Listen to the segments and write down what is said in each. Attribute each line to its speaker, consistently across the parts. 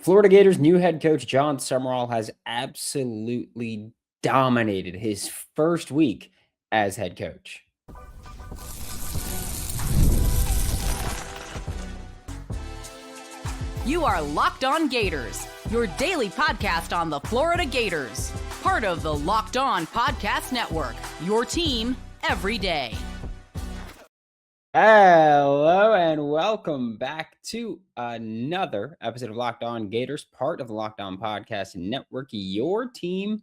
Speaker 1: Florida Gators new head coach Jon Sumrall has absolutely dominated his first week as head coach.
Speaker 2: You are Locked On Gators, your daily podcast on the Florida Gators. Part of the Locked On Podcast Network, your team every day.
Speaker 1: Hello and welcome back to another episode of Locked On Gators, part of the Locked On Podcast Network, your team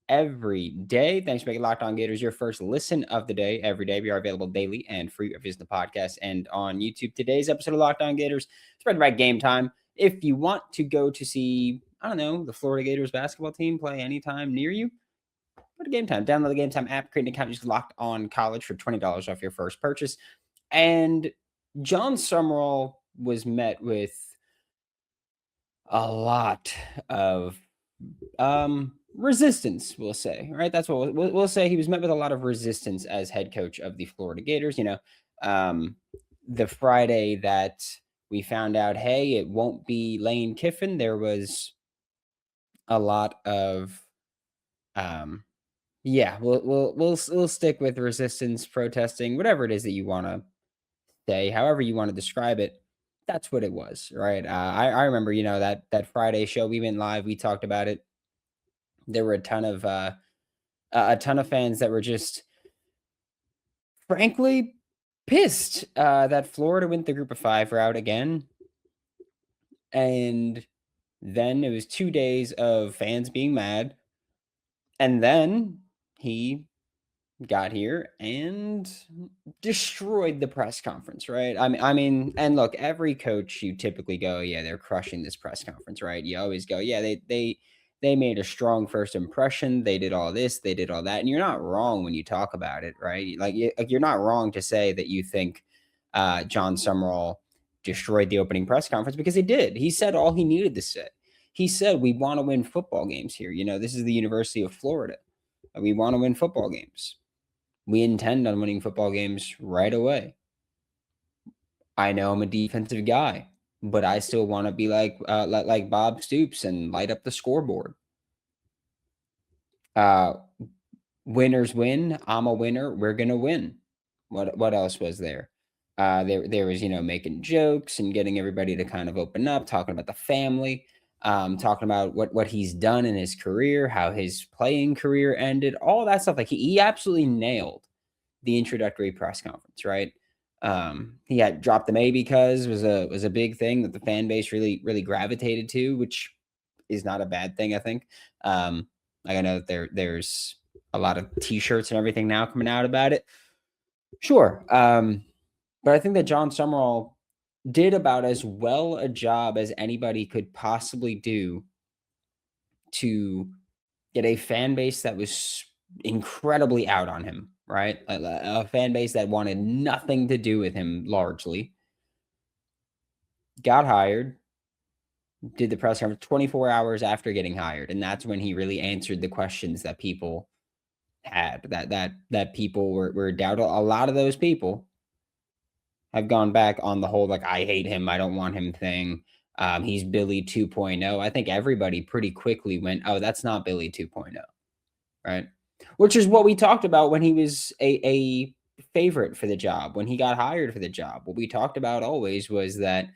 Speaker 1: every day. Thanks for making Locked On Gators your first listen of the day every day. We are available daily and free reviews the podcast and on YouTube. Today's episode of Locked On Gators is brought by Game Time. If you want to go to see, the Florida Gators basketball team play anytime near you, go to Game Time. Download the Game Time app, create an account, just Locked On College for $20 off your first purchase. And Jon Sumrall was met with a lot of resistance, we'll say, right? That's what we'll say. He was met with a lot of resistance as head coach of the Florida Gators. The Friday that we found out, hey, it won't be Lane Kiffin, there was a lot of we'll stick with resistance, protesting, whatever it is that you want to say, however you want to describe it. That's what it was, right? I remember, that Friday show, we went live, we talked about it. There were a ton of fans that were just frankly pissed that Florida went the group of five route again. And then it was 2 days of fans being mad. And then he got here and destroyed the press conference, right? I mean, and look, every coach, you typically go, yeah, they're crushing this press conference, right? You always go, yeah, they made a strong first impression. They did all this, they did all that. And you're not wrong when you talk about it, right? Like you're not wrong to say that you think Jon Sumrall destroyed the opening press conference, because he did. He said all he needed to say. He said, we want to win football games here. This is the University of Florida. We want to win football games. We intend on winning football games right away. I know I'm a defensive guy, but I still want to be like Bob Stoops and light up the scoreboard. Winners win. I'm a winner. We're gonna win. What else was there? There was, making jokes and getting everybody to kind of open up, talking about the family, talking about what he's done in his career, how his playing career ended, all that stuff. Like he absolutely nailed the introductory press conference, right? He had dropped the maybe because was a big thing that the fan base really gravitated to, which is not a bad thing, I think. I know that there's a lot of t-shirts and everything now coming out about it. Sure. But I think that Jon Sumrall did about as well a job as anybody could possibly do to get a fan base that was incredibly out on him, right? A fan base that wanted nothing to do with him largely. Got hired, did the press conference 24 hours after getting hired, and that's when he really answered the questions that people had, that people were doubting. A lot of those people have gone back on the whole, like, I hate him, I don't want him thing. He's Billy 2.0. I think everybody pretty quickly went, oh, that's not Billy 2.0, right? Which is what we talked about when he was a favorite for the job, when he got hired for the job. What we talked about always was that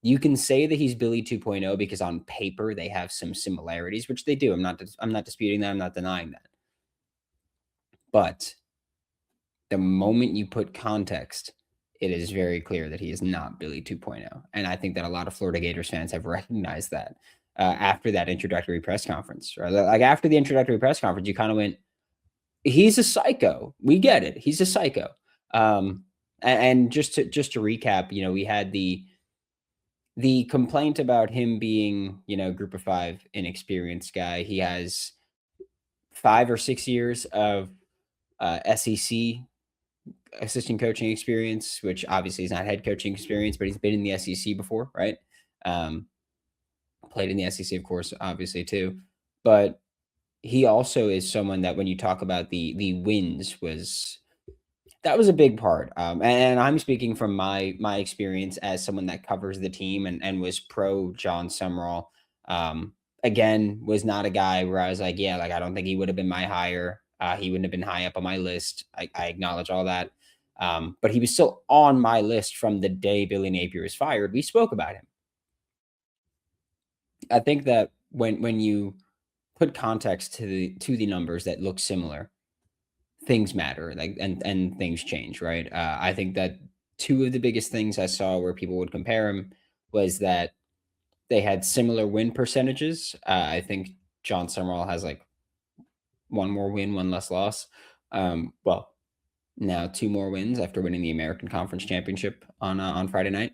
Speaker 1: you can say that he's Billy 2.0 because on paper they have some similarities, which they do. I'm not disputing that. I'm not denying that. But the moment you put context, it is very clear that he is not Billy 2.0. And I think that a lot of Florida Gators fans have recognized that after that introductory press conference. Right? Like after the introductory press conference, you kind of went, he's a psycho. We get it. He's a psycho. And just to recap, we had the complaint about him being, group of five inexperienced guy. He has 5 or 6 years of SEC assistant coaching experience, which obviously is not head coaching experience, but he's been in the SEC before, right? Played in the SEC, of course, obviously too. But he also is someone that when you talk about the wins, that was a big part. And I'm speaking from my experience as someone that covers the team and was pro Jon Sumrall Again, was not a guy where I was like, yeah, like I don't think he would have been my hire. He wouldn't have been high up on my list. I acknowledge all that. But he was still on my list from the day Billy Napier was fired. We spoke about him. I think that when you put context to the numbers that look similar, things matter, like and things change, right? I think that two of the biggest things I saw where people would compare him was that they had similar win percentages. I think Jon Sumrall has like one more win, one less loss. Well, now two more wins after winning the American Conference Championship on Friday night.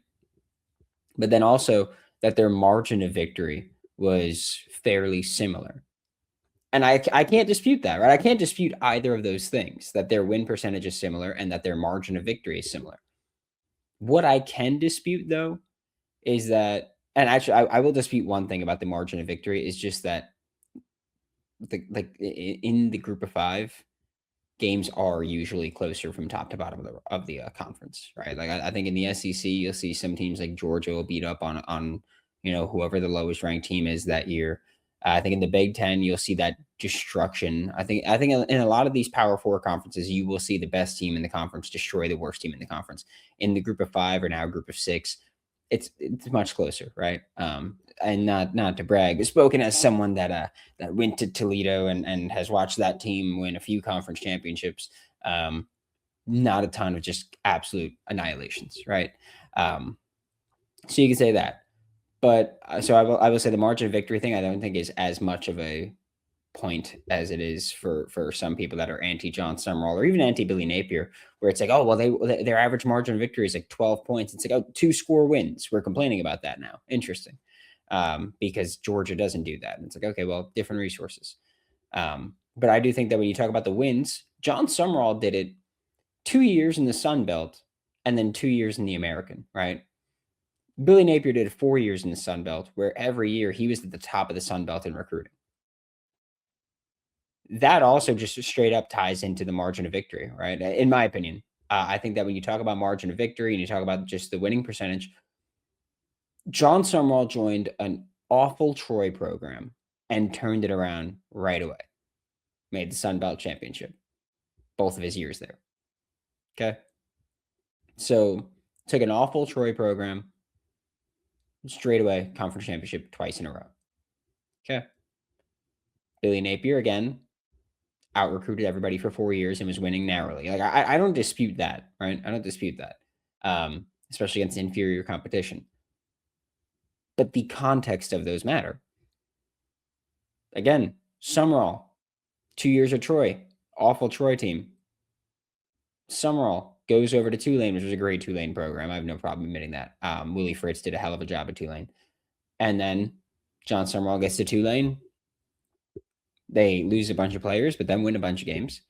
Speaker 1: But then also that their margin of victory was fairly similar. And I can't dispute that, right? I can't dispute either of those things, that their win percentage is similar and that their margin of victory is similar. What I can dispute, though, is that, and actually, I will dispute one thing about the margin of victory, is just that in the group of five, games are usually closer from top to bottom of the conference, right? Like I think in the SEC, you'll see some teams like Georgia will beat up on whoever the lowest ranked team is that year. I think in the Big Ten, you'll see that destruction. I think in a lot of these Power Four conferences, you will see the best team in the conference destroy the worst team in the conference. In the group of five or now group of six, it's much closer, right? And not to brag, but spoken as someone that went to Toledo and has watched that team win a few conference championships. Not a ton of just absolute annihilations, right? So you can say that. But so I will say the margin of victory thing I don't think is as much of a point as it is for some people that are anti Jon Sumrall or even anti Billy Napier, where it's like, oh well, their average margin of victory is like 12 points. It's like, oh, 2-score wins. We're complaining about that now. Interesting, because Georgia doesn't do that. And it's like, okay, well, different resources. But I do think that when you talk about the wins, Jon Sumrall did it 2 years in the Sun Belt and then 2 years in the American, right? Billy Napier did 4 years in the Sun Belt, where every year he was at the top of the Sun Belt in recruiting. That also just straight up ties into the margin of victory, right? In my opinion, I think that when you talk about margin of victory and you talk about just the winning percentage, Jon Sumrall joined an awful Troy program and turned it around right away. Made the Sun Belt Championship, both of his years there. Okay. So took an awful Troy program, straight away conference championship twice in a row. Okay. Billy Napier again out recruited everybody for 4 years and was winning narrowly. Like I don't dispute that, right? I don't dispute that, especially against inferior competition. But the context of those matter. Again, Sumrall, 2 years at Troy, awful Troy team. Sumrall goes over to Tulane, which was a great Tulane program. I have no problem admitting that. Willie Fritz did a hell of a job at Tulane. And then Jon Sumrall gets to Tulane. They lose a bunch of players, but then win a bunch of games.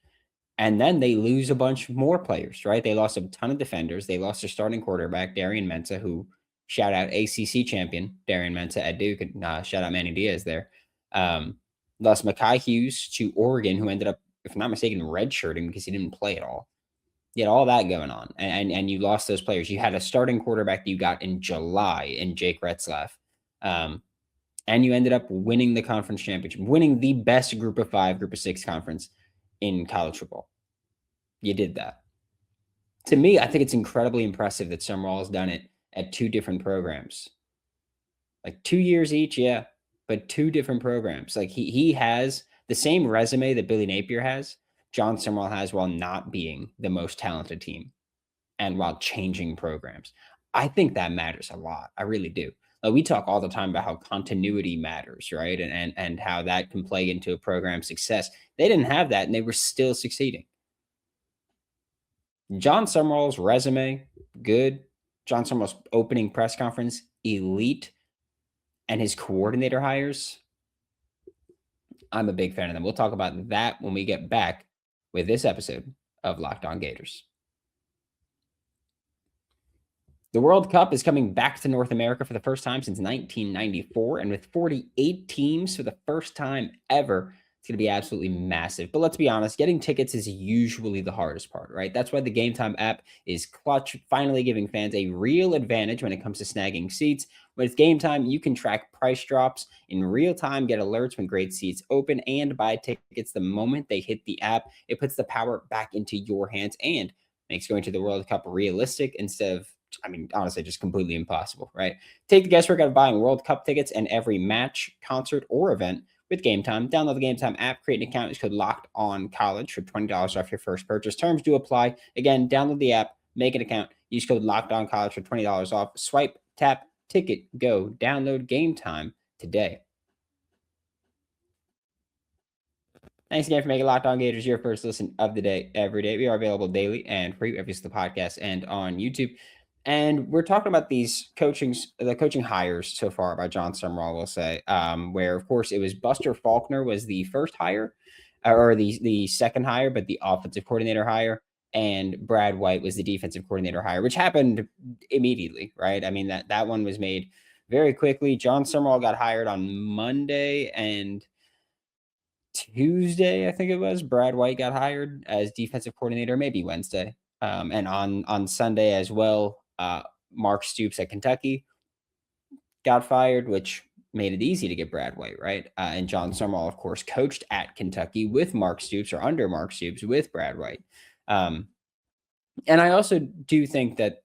Speaker 1: And then they lose a bunch more players, right? They lost a ton of defenders. They lost their starting quarterback, Darian Mensah, who shout out ACC champion, Darian Mensah at Duke, and shout out Manny Diaz there. Lost Mekhi Hughes to Oregon, who ended up, if I'm not mistaken, redshirting because he didn't play at all. You had all that going on, and you lost those players. You had a starting quarterback that you got in July in Jake Retzlaff. And you ended up winning the conference championship, winning the best group of five, group of six conference in college football. You did that. To me, I think it's incredibly impressive that Sumrall has done it at two different programs. Like 2 years each, yeah, but two different programs. Like he has the same resume that Billy Napier has, Jon Sumrall has, while not being the most talented team and while changing programs. I think that matters a lot. I really do. We talk all the time about how continuity matters, right? And how that can play into a program's success. They didn't have that, and they were still succeeding. Jon Sumrall's resume, good. Jon Sumrall's opening press conference, elite. And his coordinator hires, I'm a big fan of them. We'll talk about that when we get back with this episode of Locked On Gators. The World Cup is coming back to North America for the first time since 1994, and with 48 teams for the first time ever, It's going to be absolutely massive. But let's be honest, getting tickets is usually the hardest part, right? That's why the Game Time app is clutch, finally giving fans a real advantage when it comes to snagging seats. With Game Time, you can track price drops in real time, get alerts when great seats open, and buy tickets the moment they hit the app. It puts the power back into your hands and makes going to the World Cup realistic instead of, I mean, honestly, just completely impossible, right? Take the guesswork out of buying World Cup tickets and every match, concert, or event with Game Time. Download the Game Time app, create an account. Use code Locked On College for $20 off your first purchase. Terms do apply. Again, download the app, make an account, use code Locked On College for $20 off. Swipe, tap, ticket, go. Download Game Time today. Thanks again for making Locked On Gators your first listen of the day every day. We are available daily and free every single podcast and on YouTube. And we're talking about the coaching hires so far by Jon Sumrall, we'll say, where, of course, it was Buster Faulkner was the first hire or the second hire, but the offensive coordinator hire. And Brad White was the defensive coordinator hire, which happened immediately, right? I mean, that one was made very quickly. Jon Sumrall got hired on Monday, and Tuesday, I think it was, Brad White got hired as defensive coordinator, maybe Wednesday. And on Sunday as well, Mark Stoops at Kentucky got fired, which made it easy to get Brad White, right? And Jon Sumrall, of course, coached at Kentucky with Mark Stoops or under Mark Stoops with Brad White. And I also do think that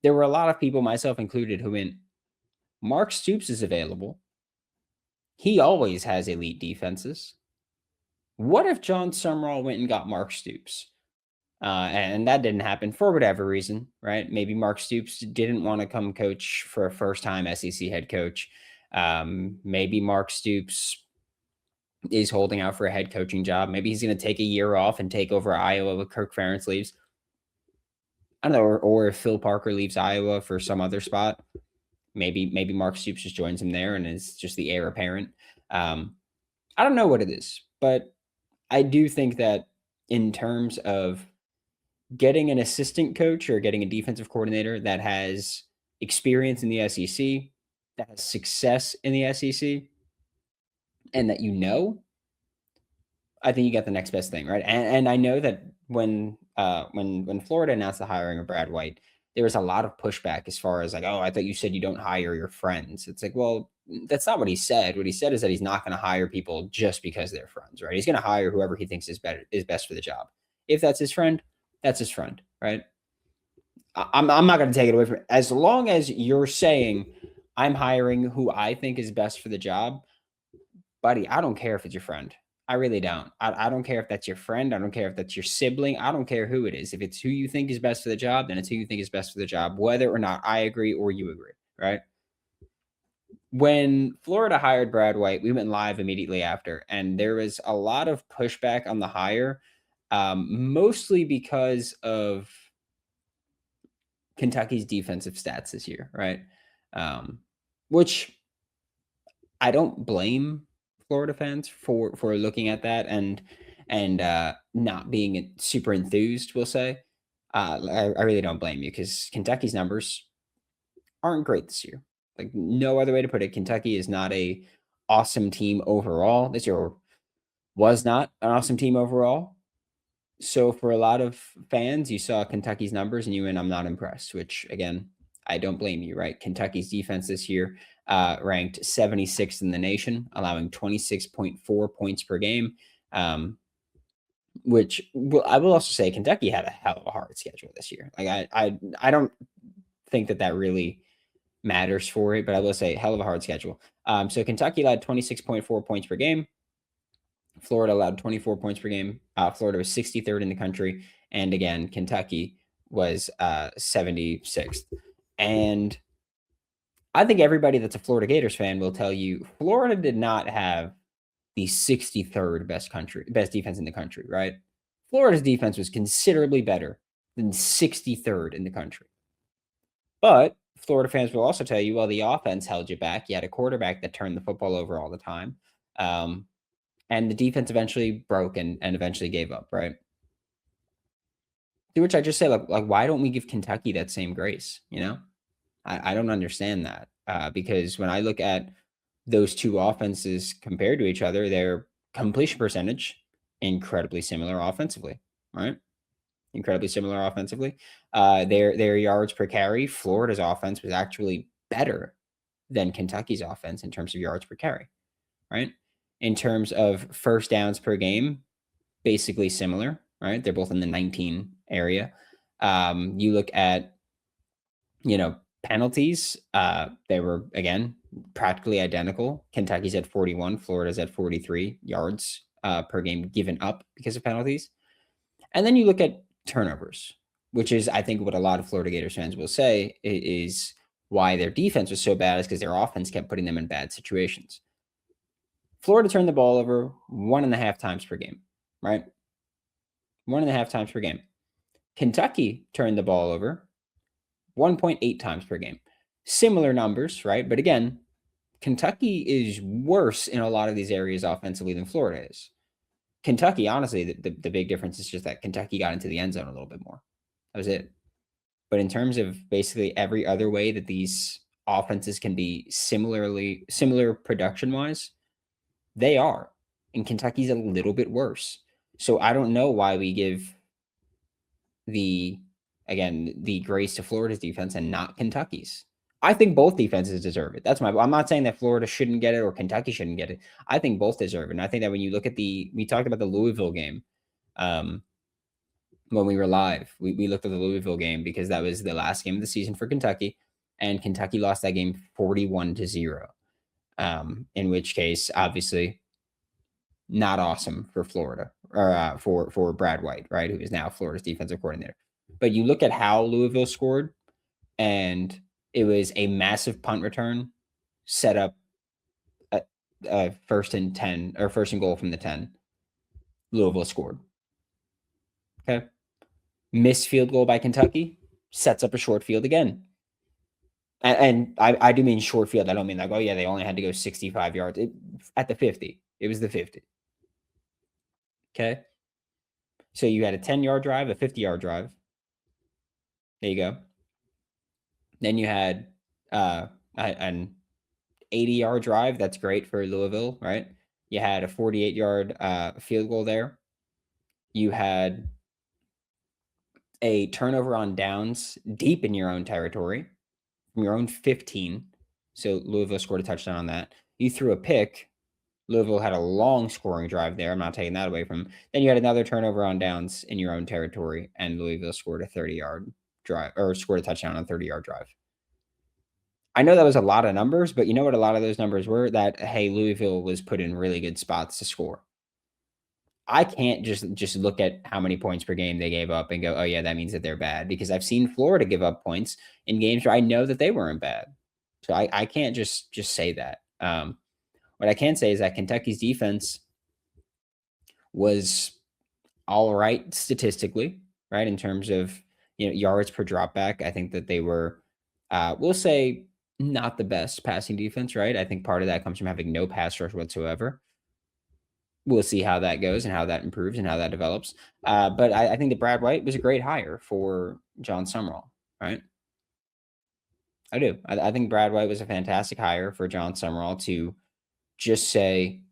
Speaker 1: there were a lot of people, myself included, who went, Mark Stoops is available. He always has elite defenses. What if Jon Sumrall went and got Mark Stoops? And that didn't happen for whatever reason, right? Maybe Mark Stoops didn't want to come coach for a first-time SEC head coach. Maybe Mark Stoops is holding out for a head coaching job. Maybe he's going to take a year off and take over Iowa when Kirk Ferentz leaves. I don't know, or if Phil Parker leaves Iowa for some other spot, maybe Mark Stoops just joins him there and is just the heir apparent. I don't know what it is, but I do think that in terms of getting an assistant coach or getting a defensive coordinator that has experience in the SEC, that has success in the SEC, and that I think you got the next best thing, right? And I know that when Florida announced the hiring of Brad White, there was a lot of pushback as far as like, oh, I thought you said you don't hire your friends. It's like, well, that's not what he said. What he said is that he's not going to hire people just because they're friends, right? He's going to hire whoever he thinks is best for the job. If that's his friend, that's his friend, right? I'm not going to take it away from it. As long as you're saying I'm hiring who I think is best for the job, buddy, I don't care if it's your friend. I really don't. I don't care if that's your friend. I don't care if that's your sibling. I don't care who it is. If it's who you think is best for the job, then it's who you think is best for the job, whether or not I agree or you agree, right? When Florida hired Brad White, we went live immediately after, and there was a lot of pushback on the hire, mostly because of Kentucky's defensive stats this year, right? Which I don't blame Florida fans for looking at that and not being super enthused, we'll say. I really don't blame you because Kentucky's numbers aren't great this year. Like no other way to put it. Kentucky is not a awesome team overall. This year was not an awesome team overall. So for a lot of fans, you saw Kentucky's numbers and you went, I'm not impressed, which again, I don't blame you, right? Kentucky's defense this year ranked 76th in the nation, allowing 26.4 points per game, which I will also say Kentucky had a hell of a hard schedule this year. Like I don't think that really matters for it, but I will say hell of a hard schedule. So Kentucky allowed 26.4 points per game. Florida allowed 24 points per game. Florida was 63rd in the country. And again, Kentucky was 76th. And I think everybody that's a Florida Gators fan will tell you Florida did not have the 63rd best defense in the country, right? Florida's defense was considerably better than 63rd in the country. But Florida fans will also tell you, well, the offense held you back. You had a quarterback that turned the football over all the time. And the defense eventually broke and eventually gave up, right? To which I just say, like, why don't we give Kentucky that same grace? You know, I don't understand that because when I look at those two offenses compared to each other, they're completion percentage, incredibly similar offensively, right? Incredibly similar offensively. Their yards per carry, Florida's offense was actually better than Kentucky's offense in terms of yards per carry, right? In terms of first downs per game, basically similar, right? They're both in the 19 area. You look at, penalties, they were, again, practically identical. Kentucky's at 41, Florida's at 43 yards per game given up because of penalties. And then you look at turnovers, which is, I think, what a lot of Florida Gators fans will say is why their defense was so bad, is because their offense kept putting them in bad situations. Florida turned the ball over 1.5 times per game, right? 1.5 times per game. Kentucky turned the ball over 1.8 times per game. Similar numbers, right? But again, Kentucky is worse in a lot of these areas offensively than Florida is. Kentucky, honestly, the big difference is just that Kentucky got into the end zone a little bit more. That was it. But in terms of basically every other way that these offenses can be similar production-wise, they are. And Kentucky's a little bit worse. So I don't know why we give the grace to Florida's defense and not Kentucky's. I think both defenses deserve it. I'm not saying that Florida shouldn't get it or Kentucky shouldn't get it. I think both deserve it. And I think that when you look at we talked about the Louisville game when we were live, we looked at the Louisville game because that was the last game of the season for Kentucky, and Kentucky lost that game 41-0. In which case, obviously, not awesome for Florida or for Brad White, right, who is now Florida's defensive coordinator. But you look at how Louisville scored, and it was a massive punt return set up a first and 10 or first and goal from the 10. Louisville scored. Okay. Missed field goal by Kentucky sets up a short field again. And I do mean short field. I don't mean like, oh yeah, they only had to go 65 yards. At the 50. It was the 50. Okay. So you had a 10-yard drive, a 50-yard drive. There you go. Then you had an 80-yard drive. That's great for Louisville, right? You had a 48-yard field goal there. You had a turnover on downs deep in your own territory from your own 15. So Louisville scored a touchdown on that. You threw a pick. Louisville had a long scoring drive there. I'm not taking that away from them. Then you had another turnover on downs in your own territory, and Louisville scored a 30-yard drive or scored a touchdown on a 30-yard drive. I know that was a lot of numbers, but you know what a lot of those numbers were? That, hey, Louisville was put in really good spots to score. I can't just look at how many points per game they gave up and go, oh, yeah, that means that they're bad, because I've seen Florida give up points in games where I know that they weren't bad. So I can't just say that. What I can say is that Kentucky's defense was all right statistically, right, in terms of yards per dropback. I think that they were, we'll say, not the best passing defense, right? I think part of that comes from having no pass rush whatsoever. We'll see how that goes and how that improves and how that develops. But I think that Brad White was a great hire for Jon Sumrall, right? I do. I think Brad White was a fantastic hire for Jon Sumrall to just say,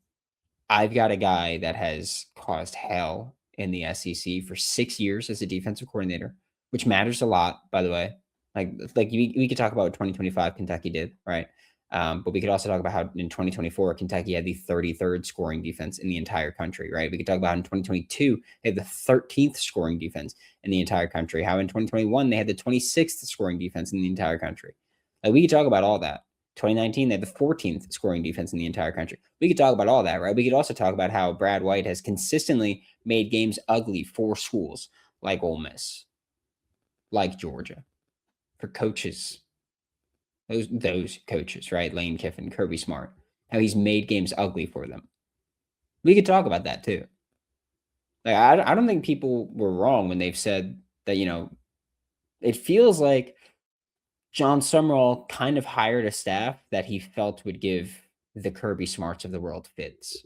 Speaker 1: I've got a guy that has caused hell in the SEC for 6 years as a defensive coordinator, which matters a lot, by the way. Like we could talk about what 2025 Kentucky did, right? But we could also talk about how in 2024 Kentucky had the 33rd scoring defense in the entire country, right? We could talk about how in 2022 they had the 13th scoring defense in the entire country. How in 2021 they had the 26th scoring defense in the entire country. Like, we could talk about all that. 2019 they had the 14th scoring defense in the entire country. We could talk about all that, right? We could also talk about how Brad White has consistently made games ugly for schools like Ole Miss, like Georgia, for coaches. Those coaches, right? Lane Kiffin, Kirby Smart, how he's made games ugly for them. We could talk about that too. Like, I don't think people were wrong when they've said that, it feels like Jon Sumrall kind of hired a staff that he felt would give the Kirby Smarts of the world fits.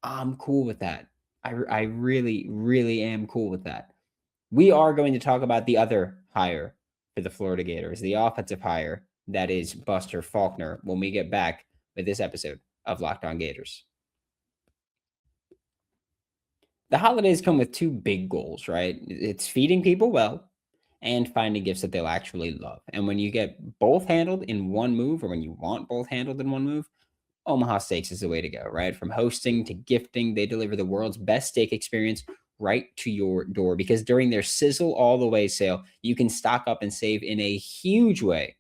Speaker 1: I'm cool with that. I really, really am cool with that. We are going to talk about the other hire for the Florida Gators, the offensive hire that is Buster Faulkner, when we get back with this episode of Locked On Gators. The holidays come with two big goals, right? It's feeding people well and finding gifts that they'll actually love. And when you get both handled in one move, or when you want both handled in one move, Omaha Steaks is the way to go, right? From hosting to gifting, they deliver the world's best steak experience right to your door, because during their Sizzle All the Way sale, you can stock up and save in a huge way.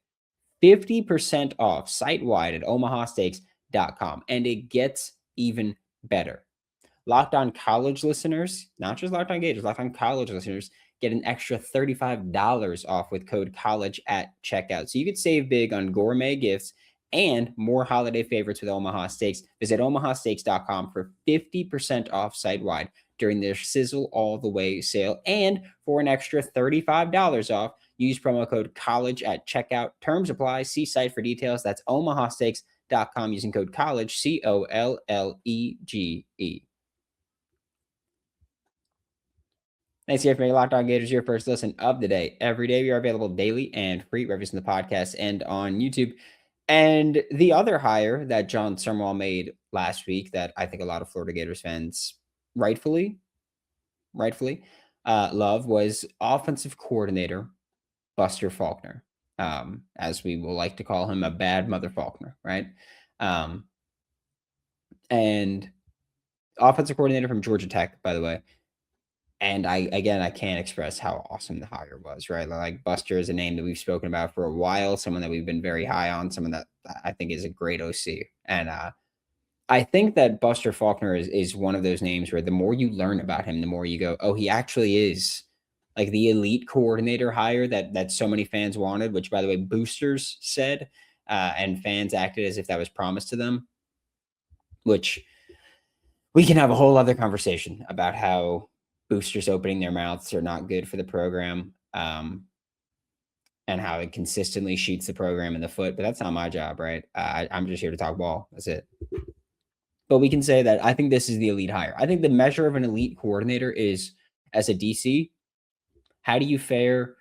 Speaker 1: 50% off site wide at omahasteaks.com. And it gets even better. Locked On College listeners, not just Locked On Gators, Locked On College listeners get an extra $35 off with code COLLEGE at checkout. So you could save big on gourmet gifts and more holiday favorites with Omaha Steaks. Visit omahasteaks.com for 50% off site-wide during their Sizzle All the Way sale. And for an extra $35 off, use promo code COLLEGE at checkout. Terms apply. See site for details. That's omahasteaks.com using code COLLEGE, COLLEGE. Thanks here for making Locked On Gators your first listen of the day. Every day we are available daily and free, wherever in the podcast and on YouTube. And the other hire that Jon Sumrall made last week that I think a lot of Florida Gators fans rightfully love was offensive coordinator Buster Faulkner, as we will like to call him, a bad mother Faulkner, right? And offensive coordinator from Georgia Tech, by the way. And I can't express how awesome the hire was, right? Like Buster is a name that we've spoken about for a while, someone that we've been very high on, someone that I think is a great OC. And I think that Buster Faulkner is one of those names where the more you learn about him, the more you go, oh, he actually is like the elite coordinator hire that so many fans wanted, which, by the way, boosters said, and fans acted as if that was promised to them, which we can have a whole other conversation about how boosters opening their mouths are not good for the program, and how it consistently shoots the program in the foot. But that's not my job, right? I'm just here to talk ball. That's it. But we can say that I think this is the elite hire. I think the measure of an elite coordinator is, as a DC, how do you fare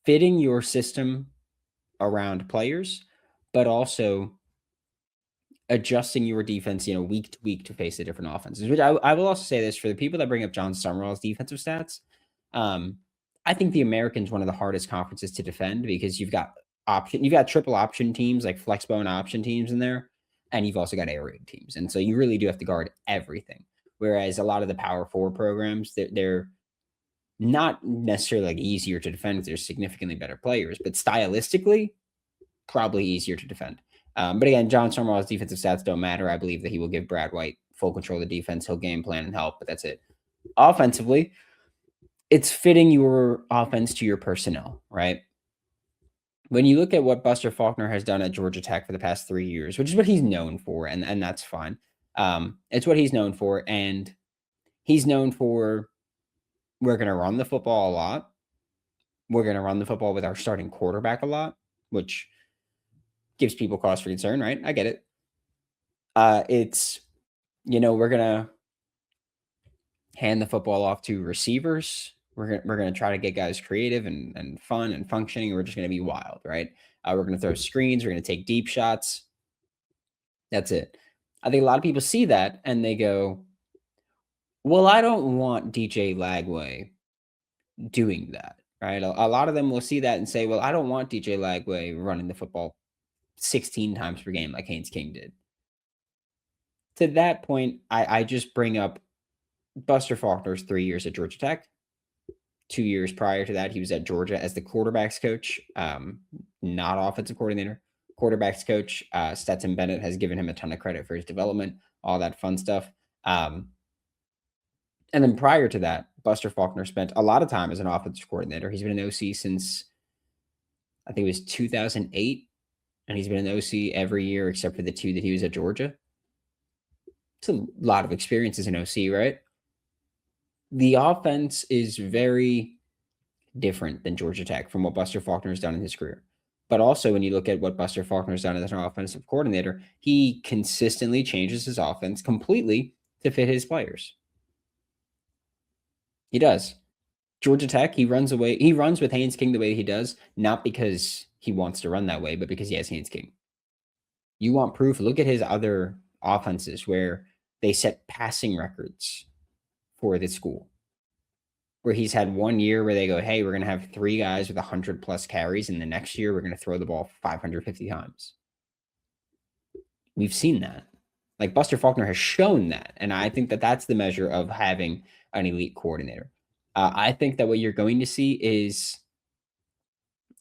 Speaker 1: fitting your system around players, but also adjusting your defense, week to week to face the different offenses. Which I will also say this for the people that bring up Jon Sumrall's defensive stats. I think the American's one of the hardest conferences to defend because you've got triple option teams like flexbone option teams in there, and you've also got air raid teams, and so you really do have to guard everything. Whereas a lot of the Power 4 programs, they're not necessarily like easier to defend because they're significantly better players, but stylistically, probably easier to defend. But again, Jon Sumrall's defensive stats don't matter. I believe that he will give Brad White full control of the defense. He'll game plan and help, but that's it. Offensively, it's fitting your offense to your personnel, right? When you look at what Buster Faulkner has done at Georgia Tech for the past 3 years, which is what he's known for, and that's fine. It's what he's known for, and he's known for, we're going to run the football a lot. We're going to run the football with our starting quarterback a lot, which gives people cause for concern, right? I get it. It's, we're going to hand the football off to receivers. We're going to try to get guys creative and fun and functioning. We're just going to be wild, right? We're going to throw screens. We're going to take deep shots. That's it. I think a lot of people see that and they go, well, I don't want DJ Lagway doing that, right? A lot of them will see that and say, well, I don't want DJ Lagway running the football 16 times per game like Haynes King did. To that point, I just bring up Buster Faulkner's 3 years at Georgia Tech. 2 years prior to that, he was at Georgia as the quarterbacks coach, not offensive coordinator. Quarterbacks coach. Stetson Bennett has given him a ton of credit for his development, all that fun stuff. And then prior to that, Buster Faulkner spent a lot of time as an offensive coordinator. He's been an OC since, I think it was 2008, and he's been an OC every year except for the 2 that he was at Georgia. It's a lot of experience as an OC, right? The offense is very different than Georgia Tech from what Buster Faulkner has done in his career. But also, when you look at what Buster Faulkner has done as an offensive coordinator, he consistently changes his offense completely to fit his players. He does. Georgia Tech, he runs with Haynes King the way he does, not because he wants to run that way, but because he has Haynes King. You want proof? Look at his other offenses where they set passing records for the school, where he's had 1 year where they go, hey, we're going to have 3 guys with 100 plus carries, and the next year we're going to throw the ball 550 times. We've seen that. Like Buster Faulkner has shown that. And I think that that's the measure of having an elite coordinator. I think that what you're going to see is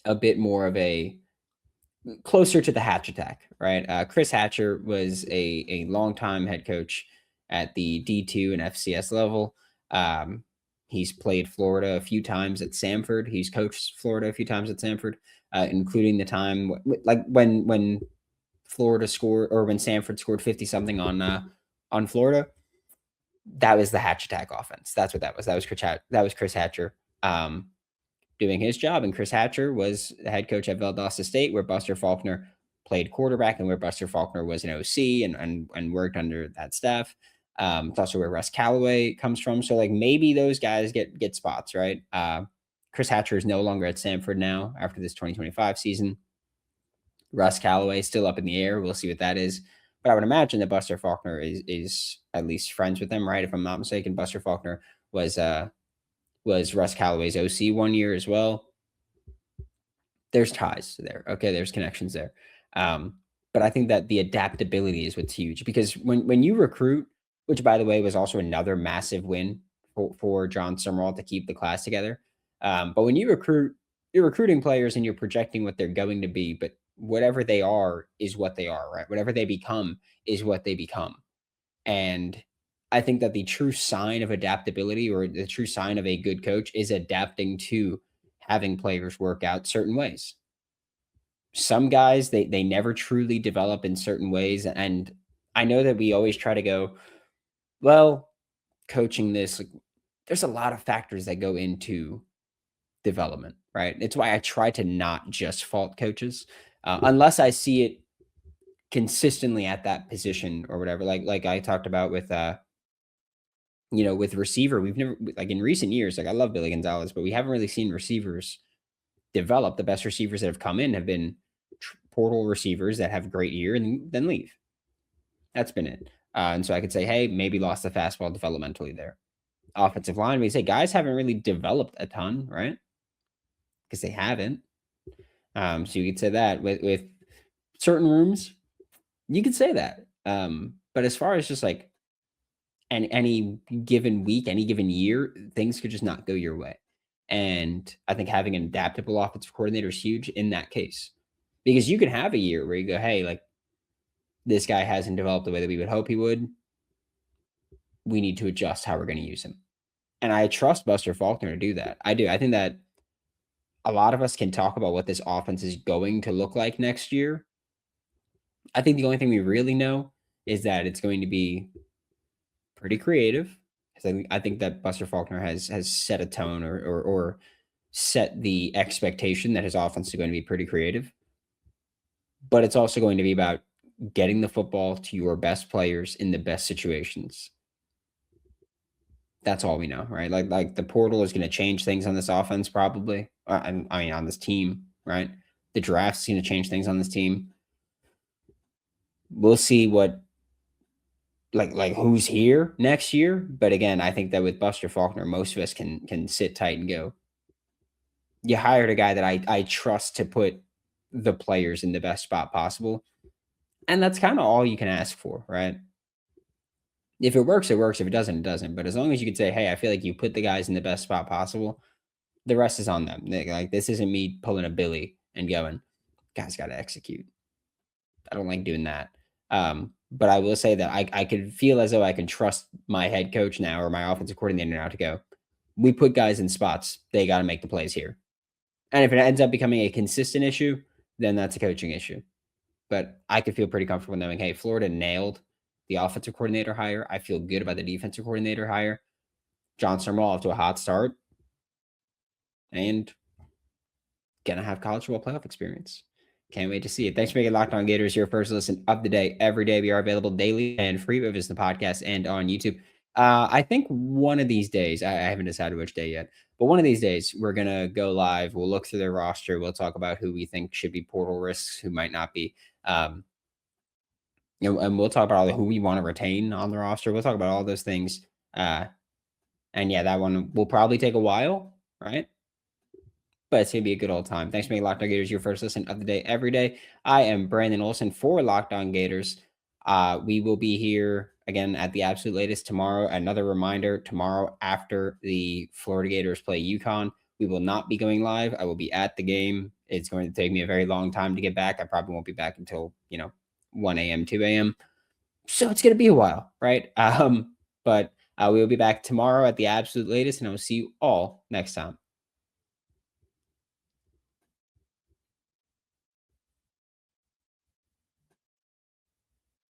Speaker 1: a bit more of a closer to the Hatch attack, right? Chris Hatcher was a longtime head coach at the D2 and FCS level. He's played Florida a few times at Samford. He's coached Florida a few times at Samford, including the time like when Florida scored, or when Samford scored 50 something on Florida. That was the Hatch attack offense. That's what that was. That was Chris Hatcher doing his job. And Chris Hatcher was the head coach at Valdosta State, where Buster Faulkner played quarterback, and where Buster Faulkner was an OC and worked under that staff. It's also where Russ Callaway comes from. So like maybe those guys get spots, right? Chris Hatcher is no longer at Samford now after this 2025 season. Russ Callaway is still up in the air. We'll see what that is. But I would imagine that Buster Faulkner is at least friends with them, right? If I'm not mistaken, Buster Faulkner was Russ Callaway's OC 1 year as well. There's ties there. Okay, there's connections there. But I think that the adaptability is what's huge, because when you recruit, which by the way was also another massive win for Jon Sumrall to keep the class together. But when you recruit, you're recruiting players and you're projecting what they're going to be, but whatever they are is what they are, right? Whatever they become is what they become. And I think that the true sign of adaptability, or the true sign of a good coach, is adapting to having players work out certain ways. Some guys, they never truly develop in certain ways. And I know that we always try to go, well, coaching this, like, there's a lot of factors that go into development, right? It's why I try to not just fault coaches, unless I see it consistently at that position or whatever. Like I talked about with with receiver, we've never, like in recent years, like I love Billy Gonzalez, but we haven't really seen receivers develop. The best receivers that have come in have been portal receivers that have a great year and then leave. That's been it. And so I could say, hey, maybe lost the fastball developmentally there. Offensive line, we say guys haven't really developed a ton, right? Because they haven't. So you could say that with certain rooms, you could say that. But as far as just like any given week, any given year, things could just not go your way. And I think having an adaptable offensive coordinator is huge in that case, because you can have a year where you go, hey, like this guy hasn't developed the way that we would hope he would. We need to adjust how we're going to use him. And I trust Buster Faulkner to do that. I do. I think that a lot of us can talk about what this offense is going to look like next year. I think the only thing we really know is that it's going to be pretty creative. I think that Buster Faulkner has set a tone or set the expectation that his offense is going to be pretty creative. But it's also going to be about getting the football to your best players in the best situations. That's all we know, right? Like the portal is going to change things on this offense, probably. I mean, on this team, right? The draft's going to change things on this team. We'll see what like who's here next year. But again, I think that with Buster Faulkner, most of us can sit tight and go, you hired a guy that I trust to put the players in the best spot possible. And that's kind of all you can ask for, right? If it works, it works. If it doesn't, it doesn't. But as long as you can say, hey, I feel like you put the guys in the best spot possible, the rest is on them. Like this isn't me pulling a Billy and going, guys got to execute. I don't like doing that. But I will say that I could feel as though I can trust my head coach now, or my offensive coordinator now, to go, we put guys in spots. They got to make the plays here. And if it ends up becoming a consistent issue, then that's a coaching issue. But I could feel pretty comfortable knowing, hey, Florida nailed the offensive coordinator hire. I feel good about the defensive coordinator hire. Jon Sumrall off to a hot start. And going to have college football playoff experience. Can't wait to see it. Thanks for making Locked On Gators your first listen of the day. Every day we are available daily and free. If it's the podcast and on YouTube. I think one of these days, I haven't decided which day yet, but one of these days we're going to go live. We'll look through their roster. We'll talk about who we think should be portal risks, who might not be. And we'll talk about who we want to retain on the roster. We'll talk about all those things And yeah, that one will probably take a while, right? But it's going to be a good old time. Thanks for making Locked On Gators your first listen of the day every day. I am Brandon Olsen for Locked On Gators. We will be here again at the absolute latest tomorrow. Another reminder, tomorrow after the Florida Gators play UConn, we will not be going live. I will be at the game. It's going to take me a very long time to get back. I probably won't be back until, 1 a.m., 2 a.m. So it's going to be a while, right? But we will be back tomorrow at the absolute latest, and I will see you all next time.